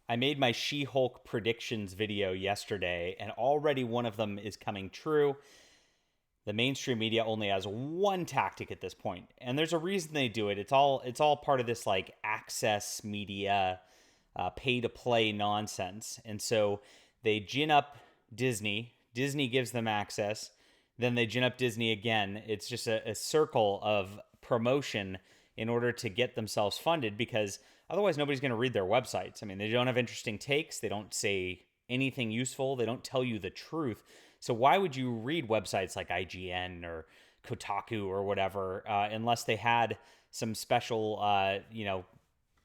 I made my She-Hulk predictions video yesterday, and already one of them is coming true. The mainstream media only has one tactic at this point, and there's a reason they do it. It's all part of this like access media, pay to play nonsense, and so they gin up Disney. Disney gives them access, then they gin up Disney again. It's just a circle of promotion in order to get themselves funded because otherwise nobody's going to read their websites. I mean, they don't have interesting takes, they don't say anything useful, they don't tell you the truth. So why would you read websites like IGN or Kotaku or whatever unless they had some special,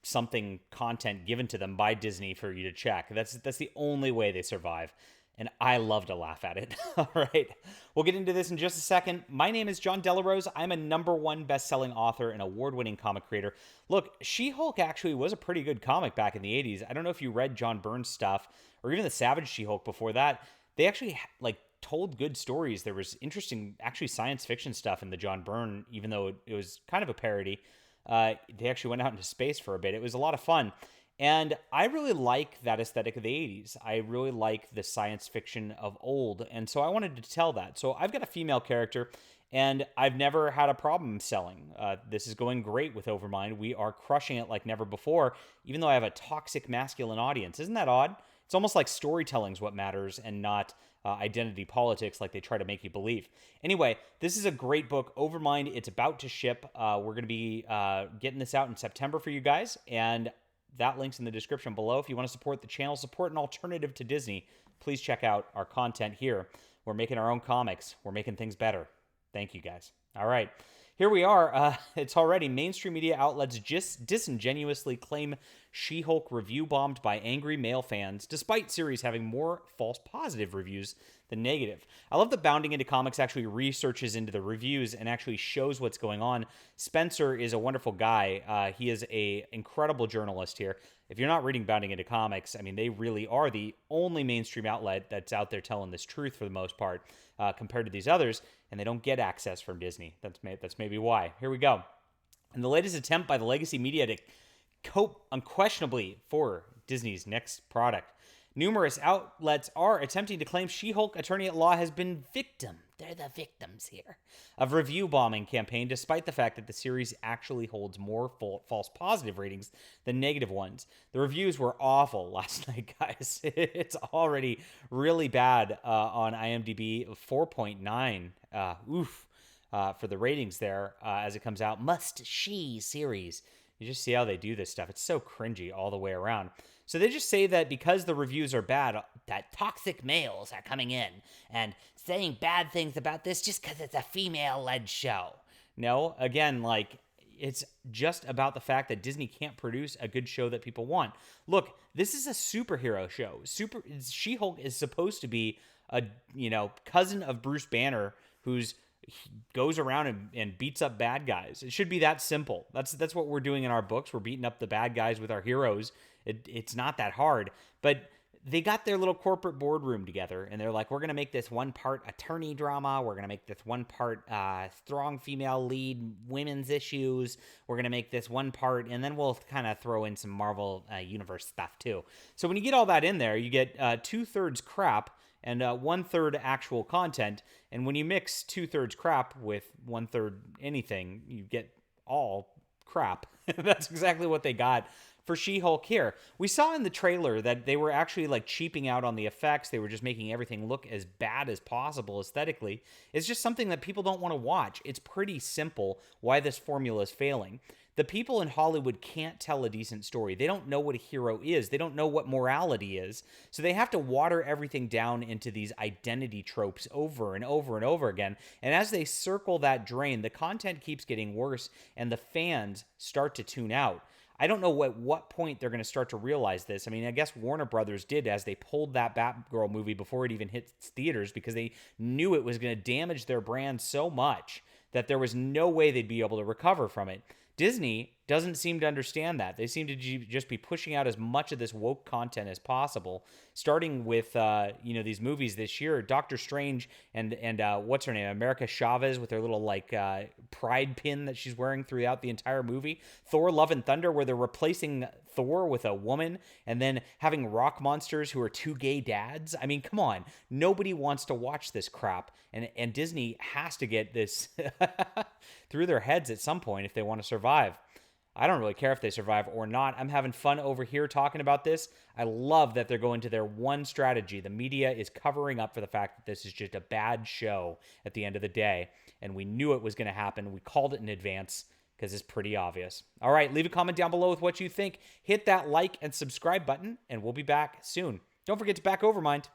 something content given to them by Disney for you to check? That's the only way they survive. And I love to laugh at it. All right. We'll get into this in just a second. My name is John Delarose. I'm a #1 best-selling author and award-winning comic creator. Look, She-Hulk actually was a pretty good comic back in the 80s. I don't know if you read John Byrne's stuff or even the Savage She-Hulk before that. They actually told good stories. There was interesting, actually, science fiction stuff in the John Byrne, even though it was kind of a parody. They actually went out into space for a bit. It was a lot of fun. And I really like that aesthetic of the 80s. I really like the science fiction of old. And so I wanted to tell that. So I've got a female character, and I've never had a problem selling. This is going great with Overmind. We are crushing it like never before, even though I have a toxic masculine audience. Isn't that odd? It's almost like storytelling is what matters and not identity politics like they try to make you believe. Anyway, this is a great book, Overmind. It's about to ship. We're going to be getting this out in September for you guys, and that link's in the description below. If you want to support the channel, support an alternative to Disney, please check out our content here. We're making our own comics. We're making things better. Thank you, guys. All right. Here we are. It's already mainstream media outlets just disingenuously claim She-Hulk review bombed by angry male fans, despite series having more false positive reviews than negative. I love that Bounding Into Comics actually researches into the reviews and actually shows what's going on. Spencer is a wonderful guy. He is a incredible journalist here. If you're not reading Bounding Into Comics, I mean, they really are the only mainstream outlet that's out there telling this truth for the most part, compared to these others, and they don't get access from Disney. That's maybe why. Here we go. In the latest attempt by the legacy media to cope unquestionably for Disney's next product, numerous outlets are attempting to claim She-Hulk Attorney-at-Law has been they're the victims here, of review bombing campaign, despite the fact that the series actually holds more false positive ratings than negative ones. The reviews were awful last night, guys. It's already really bad on IMDb, 4.9. For the ratings there as it comes out. Must She series. You just see how they do this stuff. It's so cringy all the way around. So they just say that because the reviews are bad, that toxic males are coming in and saying bad things about this just because it's a female-led show. No, again, it's just about the fact that Disney can't produce a good show that people want. Look, this is a superhero show. She-Hulk is supposed to be a cousin of Bruce Banner who's goes around and beats up bad guys. It should be that simple. That's what we're doing in our books. We're beating up the bad guys with our heroes. It's not that hard. But they got their little corporate boardroom together, and they're like, we're going to make this one part attorney drama. We're going to make this one part strong female lead women's issues. We're going to make this one part, and then we'll kind of throw in some Marvel Universe stuff too. So when you get all that in there, you get 2/3 crap and 1/3 actual content. And when you mix 2/3 crap with 1/3 anything, you get all crap. That's exactly what they got for She-Hulk here. We saw in the trailer that they were actually cheaping out on the effects. They were just making everything look as bad as possible aesthetically. It's just something that people don't want to watch. It's pretty simple why this formula is failing. The people in Hollywood can't tell a decent story. They don't know what a hero is. They don't know what morality is. So they have to water everything down into these identity tropes over and over and over again. And as they circle that drain, the content keeps getting worse and the fans start to tune out. I don't know at what point they're going to start to realize this. I mean, I guess Warner Brothers did as they pulled that Batgirl movie before it even hit theaters because they knew it was going to damage their brand so much that there was no way they'd be able to recover from it. Disney doesn't seem to understand that. They seem to just be pushing out as much of this woke content as possible, starting with these movies this year, Doctor Strange and what's her name, America Chavez with her little pride pin that she's wearing throughout the entire movie. Thor: Love and Thunder, where they're replacing Thor with a woman and then having rock monsters who are two gay dads. I mean, come on, nobody wants to watch this crap, and Disney has to get this through their heads at some point if they want to survive. I don't really care if they survive or not. I'm having fun over here talking about this. I love that they're going to their one strategy. The media is covering up for the fact that this is just a bad show at the end of the day. And we knew it was going to happen. We called it in advance because it's pretty obvious. All right, leave a comment down below with what you think. Hit that like and subscribe button, and we'll be back soon. Don't forget to back Overmind.